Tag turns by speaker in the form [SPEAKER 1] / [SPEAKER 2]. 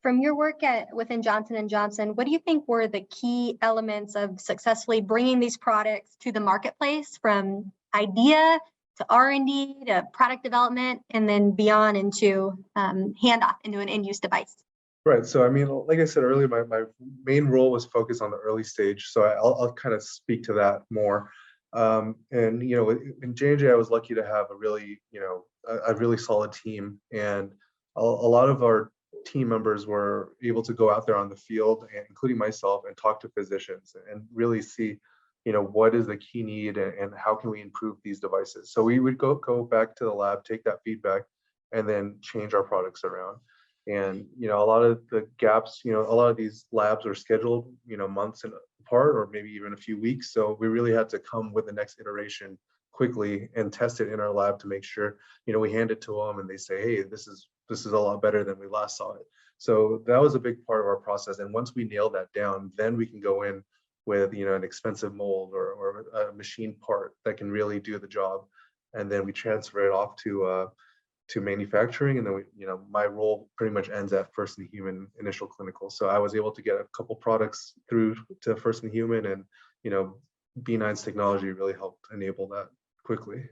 [SPEAKER 1] From your work within Johnson & Johnson, what do you think were the key elements of successfully bringing these products to the marketplace, from idea to R&D to product development, and then beyond into handoff into an end-use device?
[SPEAKER 2] Right. So, I mean, like I said earlier, my main role was focused on the early stage. So I'll kind of speak to that more. And, in J&J, I was lucky to have a really, a really solid team. And a lot of our team members were able to go out there on the field, including myself, and talk to physicians and really see, what is the key need and how can we improve these devices. So we would go back to the lab, take that feedback, and then change our products around. And, a lot of the gaps, a lot of these labs are scheduled, months apart or maybe even a few weeks. So we really had to come with the next iteration quickly and test it in our lab to make sure, we hand it to them and they say, hey, this is a lot better than we last saw it. So that was a big part of our process. And once we nail that down, then we can go in with, an expensive mold or a machine part that can really do the job. And then we transfer it off to manufacturing, and then my role pretty much ends at first in human initial clinical. So I was able to get a couple products through to first in human, and B9's technology really helped enable that quickly.